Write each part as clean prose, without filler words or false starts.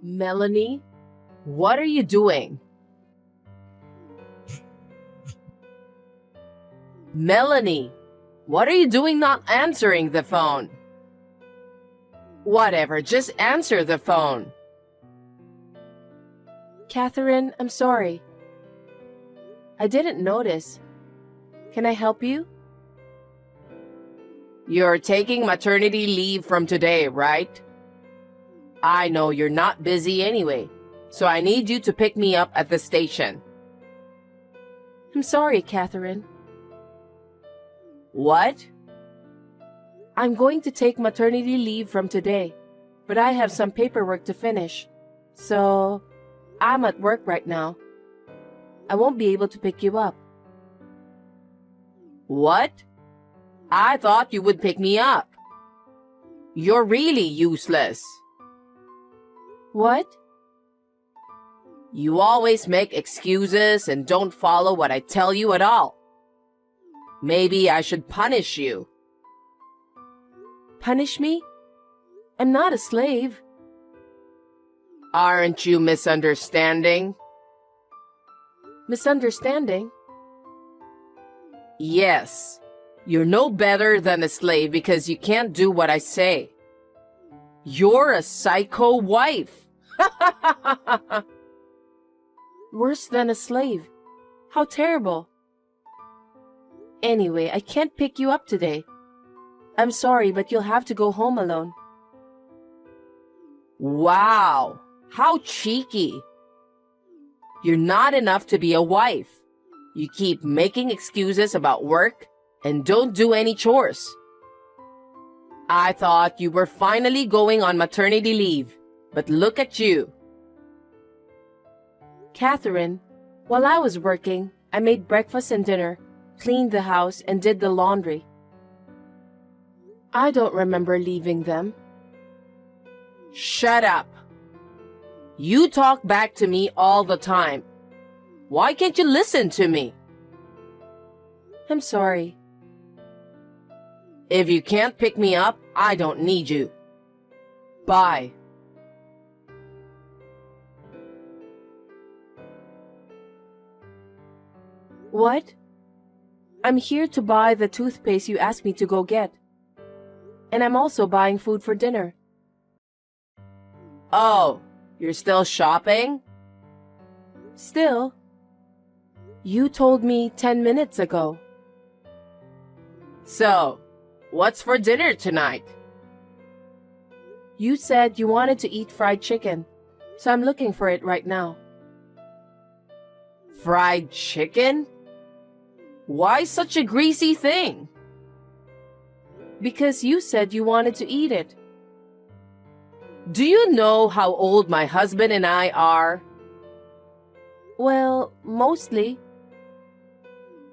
Melanie, what are you doing? Melanie, what are you doing not answering the phone? Whatever, just answer the phone. Catherine, I'm sorry. I didn't notice. Can I help you? You're taking maternity leave from today, right? I know you're not busy anyway, so I need you to pick me up at the station. I'm sorry, Catherine. What? I'm going to take maternity leave from today, but I have some paperwork to finish. So, I'm at work right now. I won't be able to pick you up. What? I thought you would pick me up. You're really useless. What? You always make excuses and don't follow what I tell you at all. Maybe I should punish you. Punish me? I'm not a slave. Aren't you misunderstanding? Misunderstanding? Yes. You're no better than a slave because you can't do what I say. You're a psycho wife. Worse than a slave. How terrible. Anyway, I can't pick you up today. I'm sorry, but you'll have to go home alone. Wow, how cheeky. You're not enough to be a wife. You keep making excuses about work and don't do any chores. I thought you were finally going on maternity leave, but look at you. Catherine, while I was working, I made breakfast and dinner, cleaned the house, and did the laundry. I don't remember leaving them. Shut up. You talk back to me all the time. Why can't you listen to me? I'm sorry. If you can't pick me up, I don't need you. Bye. What? I'm here to buy the toothpaste you asked me to go get. And I'm also buying food for dinner. Oh, you're still shopping? Still? You told me 10 minutes ago. So, what's for dinner tonight? You said you wanted to eat fried chicken, so I'm looking for it right now. Fried chicken? Why such a greasy thing? Because you said you wanted to eat it. Do you know how old my husband and I are? Well, mostly.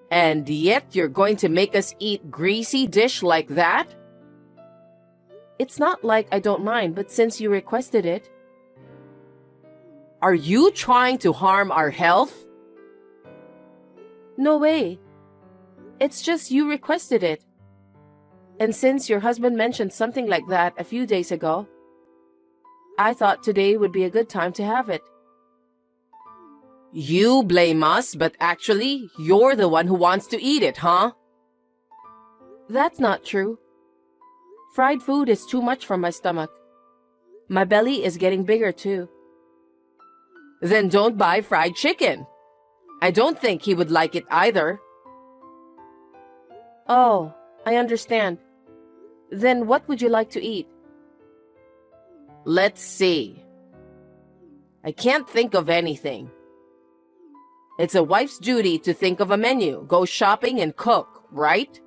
And yet you're going to make us eat greasy dish like that? It's not like I don't mind, but since you requested it. Are you trying to harm our health? No way. It's just you requested it. And since your husband mentioned something like that a few days ago, I thought today would be a good time to have it. You blame us, but actually, you're the one who wants to eat it, huh? That's not true. Fried food is too much for my stomach. My belly is getting bigger too. Then don't buy fried chicken. I don't think he would like it either. Oh, I understand. Then what would you like to eat? Let's see. I can't think of anything. It's a wife's duty to think of a menu, go shopping and cook, right?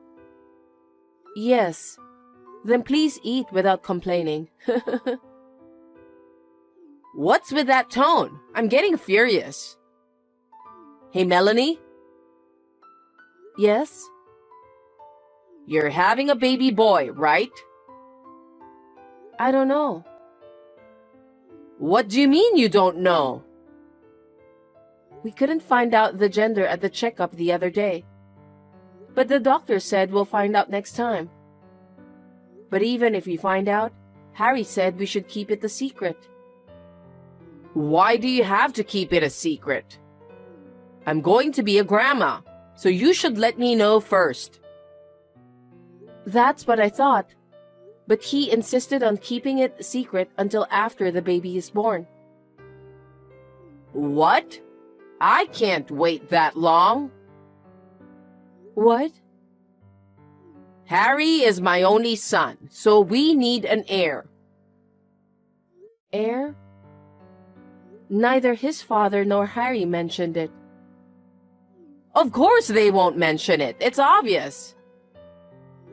Yes. Then please eat without complaining. What's with that tone? I'm getting furious. Hey, Melanie? Yes? You're having a baby boy, right? I don't know. What do you mean you don't know? We couldn't find out the gender at the checkup the other day. But the doctor said we'll find out next time. But even if we find out, Harry said we should keep it a secret. Why do you have to keep it a secret? I'm going to be a grandma, so you should let me know first. That's what I thought. But he insisted on keeping it a secret until after the baby is born. What? I can't wait that long. What? Harry is my only son, so we need an heir. Heir? Neither his father nor Harry mentioned it. Of course they won't mention it. It's obvious.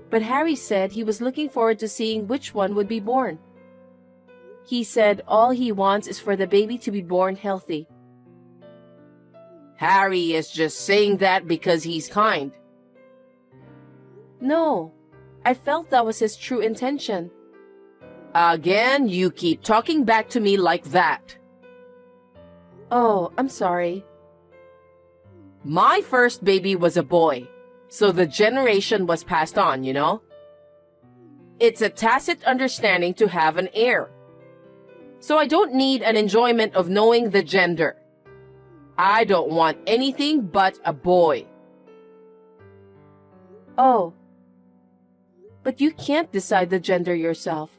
But Harry said he was looking forward to seeing which one would be born. He said all he wants is for the baby to be born healthy. Harry is just saying that because he's kind. No, I felt that was his true intention. Again, you keep talking back to me like that. Oh, I'm sorry. My first baby was a boy, so the generation was passed on, you know? It's a tacit understanding to have an heir. So I don't need an enjoyment of knowing the gender. I don't want anything but a boy. Oh. But you can't decide the gender yourself.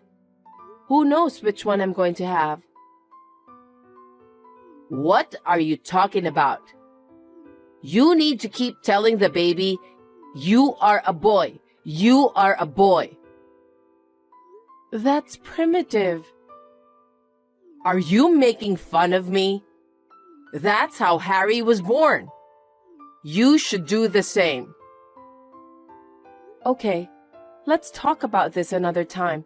Who knows which one I'm going to have? What are you talking about? You need to keep telling the baby, you are a boy. You are a boy. That's primitive. Are you making fun of me? That's how Harry was born. You should do the same. Okay, let's talk about this another time.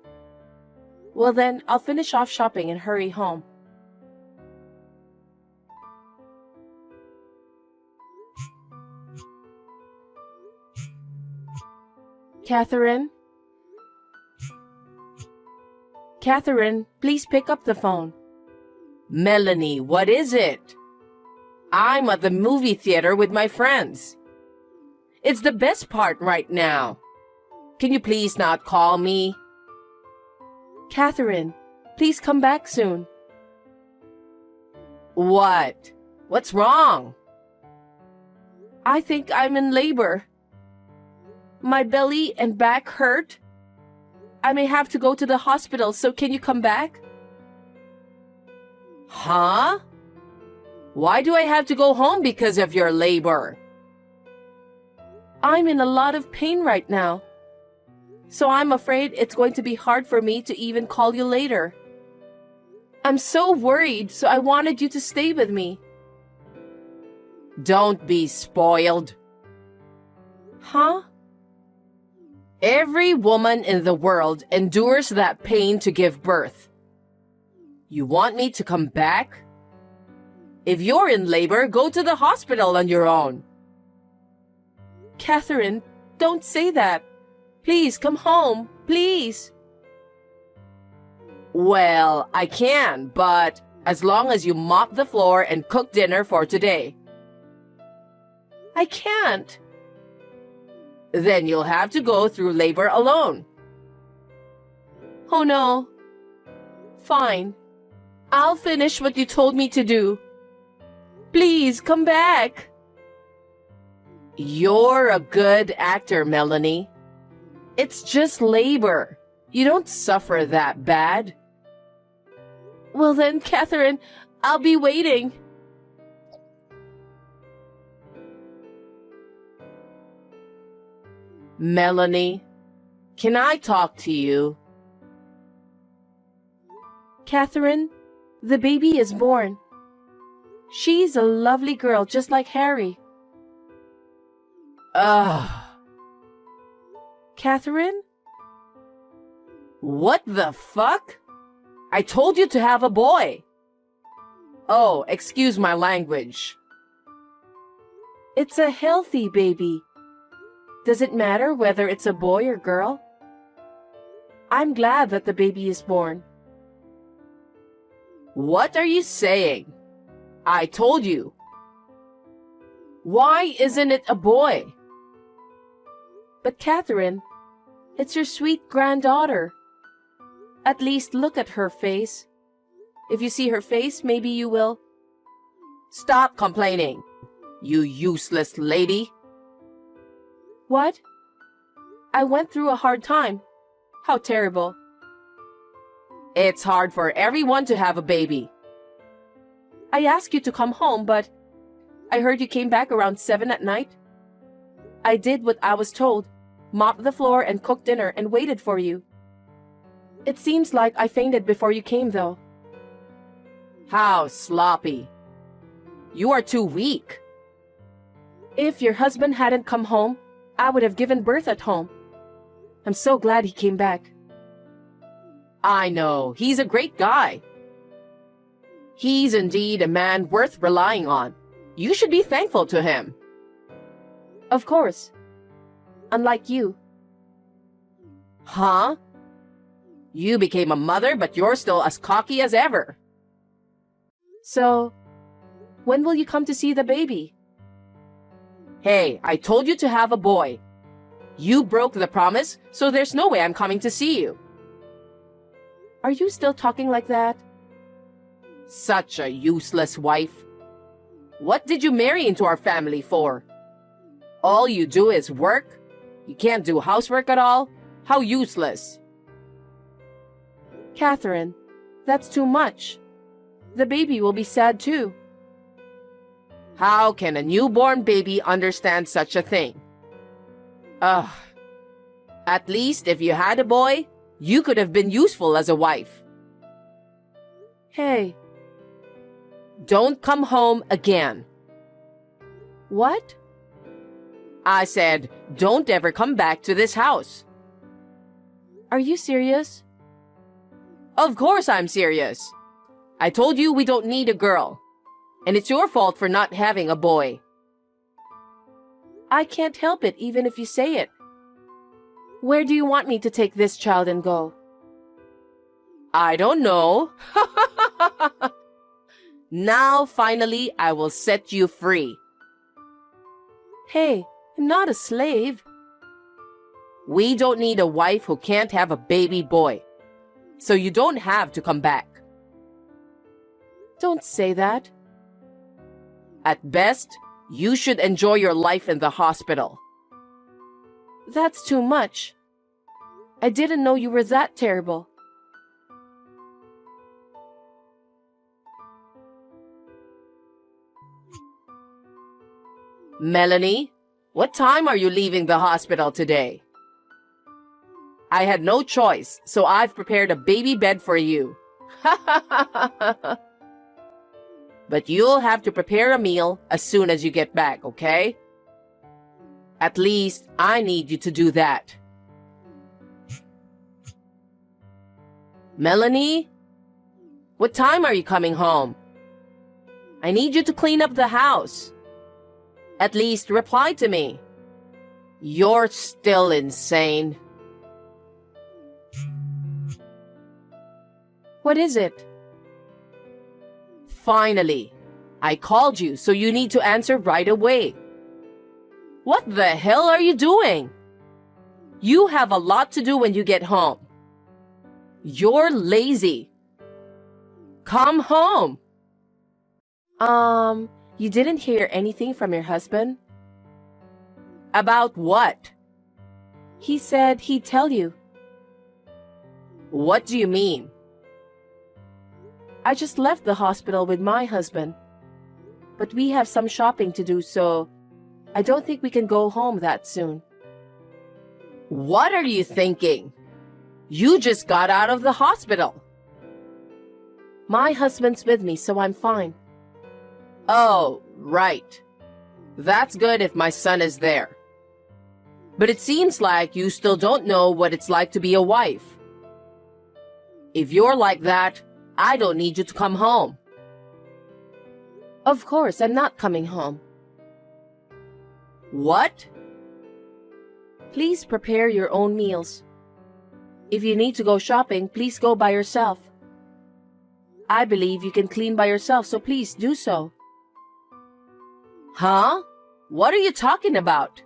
Well then, I'll finish off shopping and hurry home. Catherine? Catherine, please pick up the phone. Melanie, what is it? I'm at the movie theater with my friends. It's the best part right now. Can you please not call me? Catherine, please come back soon. What? What's wrong? I think I'm in labor. My belly and back hurt. I may have to go to the hospital, so can you come back? Huh? Why do I have to go home because of your labor? I'm in a lot of pain right now. So I'm afraid it's going to be hard for me to even call you later. I'm so worried, so I wanted you to stay with me. Don't be spoiled. Huh? Every woman in the world endures that pain to give birth. You want me to come back? If you're in labor, go to the hospital on your own. Catherine, don't say that. Please come home, please. Well, I can, but as long as you mop the floor and cook dinner for today. I can't. Then you'll have to go through labor alone. Oh no. Fine. I'll finish what you told me to do. Please come back. You're a good actor, Melanie. It's just labor. You don't suffer that bad. Well then, Catherine, I'll be waiting. Melanie, can I talk to you? Catherine, the baby is born. She's a lovely girl, just like Harry. Ugh. Catherine? What the fuck? I told you to have a boy. Oh, excuse my language. It's a healthy baby. Does it matter whether it's a boy or girl? I'm glad that the baby is born. What are you saying? I told you. Why isn't it a boy? But Catherine, it's your sweet granddaughter. At least look at her face. If you see her face, maybe you will. Stop complaining, you useless lady. What? I went through a hard time. How terrible. It's hard for everyone to have a baby. I asked you to come home, but I heard you came back around 7 at night. I did what I was told, mopped the floor and cooked dinner and waited for you. It seems like I fainted before you came, though. How sloppy. You are too weak. If your husband hadn't come home, I would have given birth at home. I'm so glad he came back. I know, he's a great guy. He's indeed a man worth relying on. You should be thankful to him. Of course. Unlike you. Huh? You became a mother, but you're still as cocky as ever. So, when will you come to see the baby? Hey, I told you to have a boy. You broke the promise, so there's no way I'm coming to see you. Are you still talking like that? Such a useless wife. What did you marry into our family for? All you do is work? You can't do housework at all? How useless. Catherine, that's too much. The baby will be sad too. How can a newborn baby understand such a thing? Ugh. At least if you had a boy, you could have been useful as a wife. Hey. Don't come home again. What? I said, don't ever come back to this house. Are you serious? Of course I'm serious. I told you we don't need a girl. And it's your fault for not having a boy. I can't help it even if you say it. Where do you want me to take this child and go? I don't know. Now, finally, I will set you free. Hey, I'm not a slave. We don't need a wife who can't have a baby boy. So you don't have to come back. Don't say that. At best, you should enjoy your life in the hospital. That's too much. I didn't know you were that terrible. Melanie, what time are you leaving the hospital today? I had no choice, so I've prepared a baby bed for you. But you'll have to prepare a meal as soon as you get back, okay? At least, I need you to do that. Melanie? What time are you coming home? I need you to clean up the house. At least reply to me. You're still insane. What is it? Finally, I called you, so you need to answer right away. What the hell are you doing? You have a lot to do when you get home. You're lazy. Come home. You didn't hear anything from your husband? About what? He said he'd tell you. What do you mean? I just left the hospital with my husband. But we have some shopping to do, so I don't think we can go home that soon. What are you thinking? You just got out of the hospital. My husband's with me, so I'm fine. Oh, right. That's good if my son is there. But it seems like you still don't know what it's like to be a wife. If you're like that, I don't need you to come home. Of course, I'm not coming home. What? Please prepare your own meals. If you need to go shopping, please go by yourself. I believe you can clean by yourself, so please do so. Huh? What are you talking about?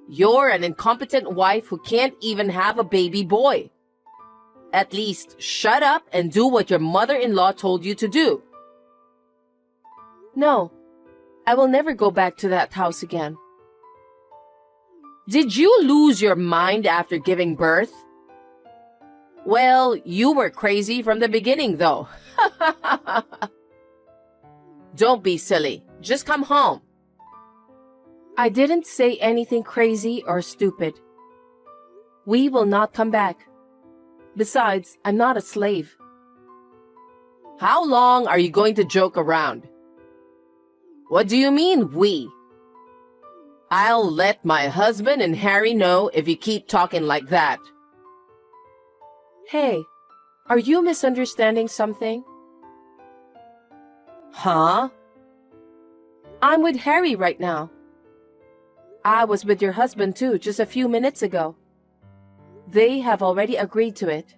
You're an incompetent wife who can't even have a baby boy. At least shut up and do what your mother-in-law told you to do. No, I will never go back to that house again. Did you lose your mind after giving birth? Well, you were crazy from the beginning, though. Don't be silly. Just come home. I didn't say anything crazy or stupid. We will not come back. Besides, I'm not a slave. How long are you going to joke around? What do you mean, we? I'll let my husband and Harry know if you keep talking like that. Hey, are you misunderstanding something? Huh? I'm with Harry right now. I was with your husband too just a few minutes ago. They have already agreed to it.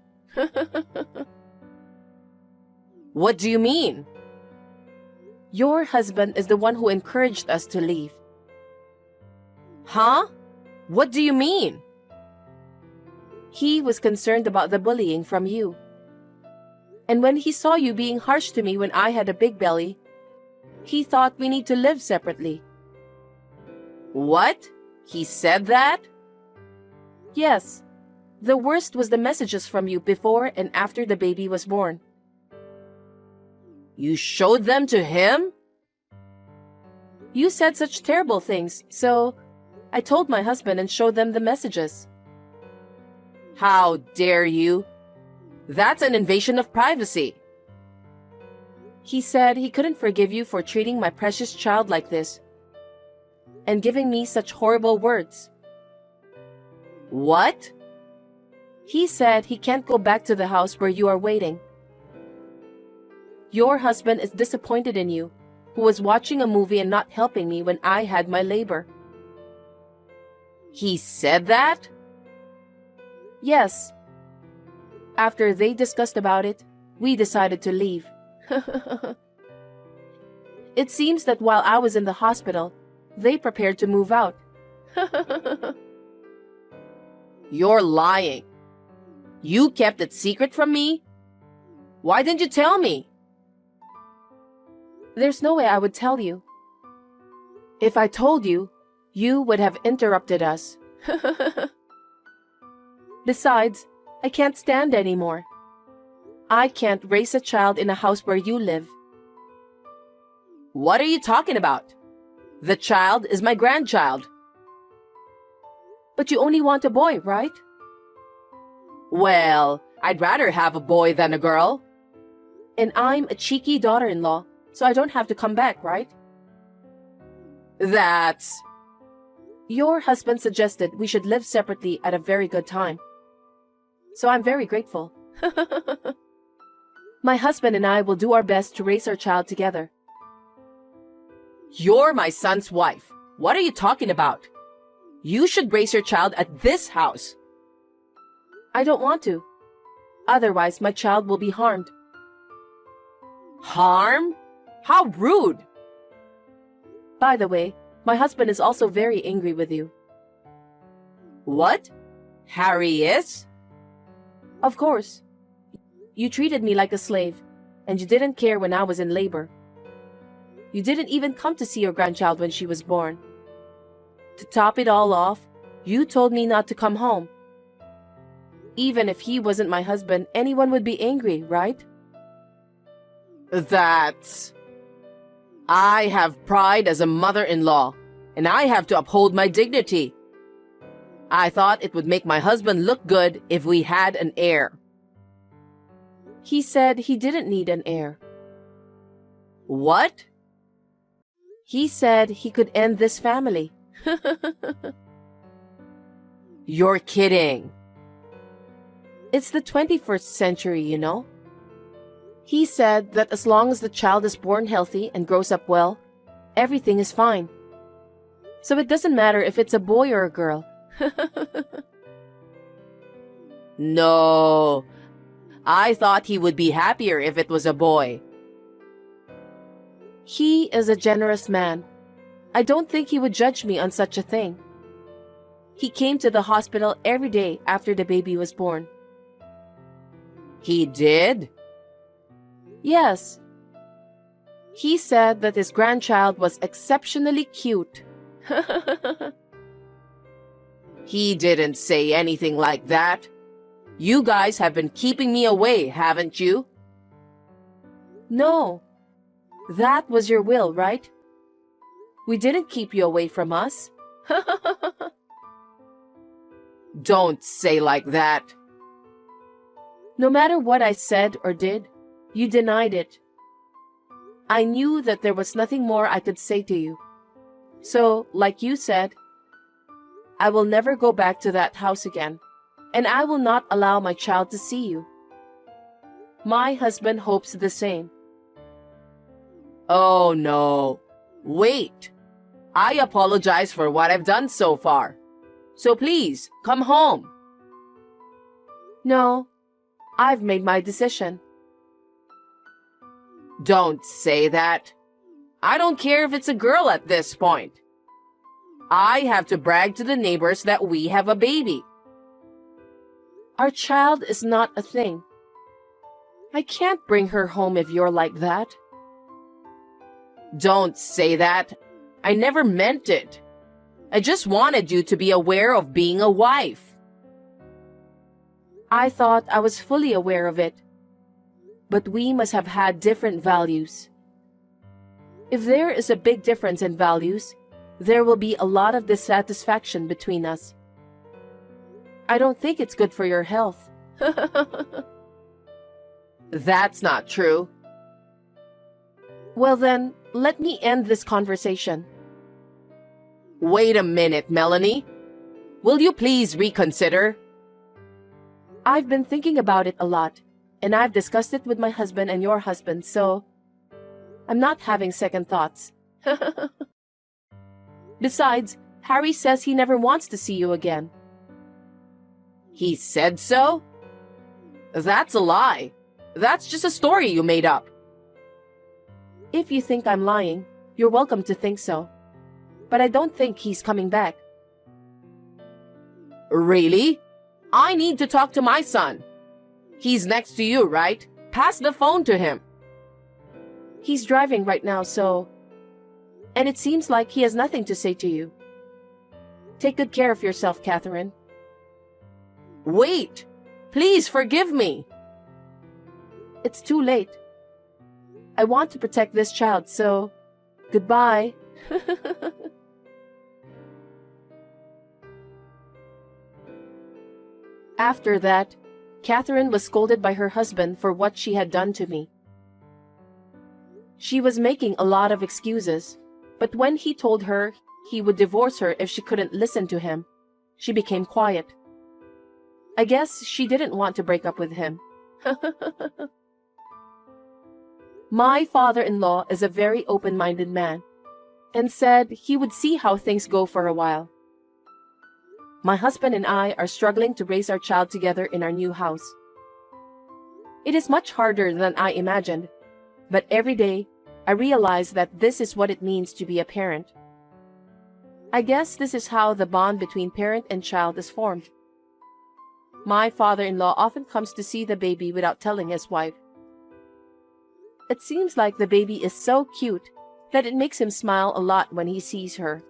What do you mean? Your husband is the one who encouraged us to leave. Huh? What do you mean? He was concerned about the bullying from you. And when he saw you being harsh to me when I had a big belly, he thought we need to live separately. What? He said that? Yes. The worst was the messages from you before and after the baby was born. You showed them to him? You said such terrible things, so I told my husband and showed them the messages. How dare you? That's an invasion of privacy. He said he couldn't forgive you for treating my precious child like this and giving me such horrible words. What? He said he can't go back to the house where you are waiting. Your husband is disappointed in you, who was watching a movie and not helping me when I had my labor. He said that? Yes. After they discussed about it, we decided to leave. It seems that while I was in the hospital, they prepared to move out. You're lying. You kept it secret from me? Why didn't you tell me? There's no way I would tell you. If I told you, you would have interrupted us. Besides, I can't stand anymore. I can't raise a child in a house where you live. What are you talking about? The child is my grandchild. But you only want a boy, right? Well, I'd rather have a boy than a girl. And I'm a cheeky daughter-in-law, so I don't have to come back, right? That's... Your husband suggested we should live separately at a very good time. So I'm very grateful. My husband and I will do our best to raise our child together. You're my son's wife. What are you talking about? You should raise your child at this house. I don't want to. Otherwise, my child will be harmed. Harm? How rude! By the way, my husband is also very angry with you. What? Harry is? Of course. You treated me like a slave, and you didn't care when I was in labor. You didn't even come to see your grandchild when she was born. To top it all off, you told me not to come home. Even if he wasn't my husband, anyone would be angry, right? That's... I have pride as a mother-in-law, and I have to uphold my dignity. I thought it would make my husband look good if we had an heir. He said he didn't need an heir. What? He said he could end this family. You're kidding. It's the 21st century, you know. He said that as long as the child is born healthy and grows up well, everything is fine. So it doesn't matter if it's a boy or a girl. No. I thought he would be happier if it was a boy. He is a generous man. I don't think he would judge me on such a thing. He came to the hospital every day after the baby was born. He did? Yes. He said that his grandchild was exceptionally cute. He didn't say anything like that. You guys have been keeping me away, haven't you? No. That was your will, right? We didn't keep you away from us. Don't say like that. No matter what I said or did, you denied it. I knew that there was nothing more I could say to you. So, like you said, I will never go back to that house again, and I will not allow my child to see you. My husband hopes the same. Oh no. Wait. I apologize for what I've done so far. So please, come home. No, I've made my decision. Don't say that. I don't care if it's a girl at this point. I have to brag to the neighbors that we have a baby. Our child is not a thing. I can't bring her home if you're like that. Don't say that. I never meant it. I just wanted you to be aware of being a wife. I thought I was fully aware of it. But we must have had different values. If there is a big difference in values, there will be a lot of dissatisfaction between us. I don't think it's good for your health. That's not true. Well then, let me end this conversation. Wait a minute, Melanie. Will you please reconsider? I've been thinking about it a lot, and I've discussed it with my husband and your husband, so I'm not having second thoughts. Besides, Harry says he never wants to see you again. He said so? That's a lie. That's just a story you made up. If you think I'm lying, you're welcome to think so. But I don't think he's coming back. Really? I need to talk to my son. He's next to you, right? Pass the phone to him. He's driving right now, so... And it seems like he has nothing to say to you. Take good care of yourself, Catherine. Wait! Please forgive me. It's too late. I want to protect this child, so... Goodbye. After that, Catherine was scolded by her husband for what she had done to me. She was making a lot of excuses, but when he told her he would divorce her if she couldn't listen to him, she became quiet. I guess she didn't want to break up with him. My father-in-law is a very open-minded man, and said he would see how things go for a while. My husband and I are struggling to raise our child together in our new house. It is much harder than I imagined, but every day I realize that this is what it means to be a parent. I guess this is how the bond between parent and child is formed. My father-in-law often comes to see the baby without telling his wife. It seems like the baby is so cute that it makes him smile a lot when he sees her.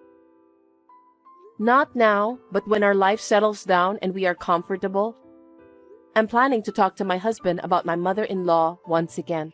Not now, but when our life settles down and we are comfortable. I'm planning to talk to my husband about my mother-in-law once again.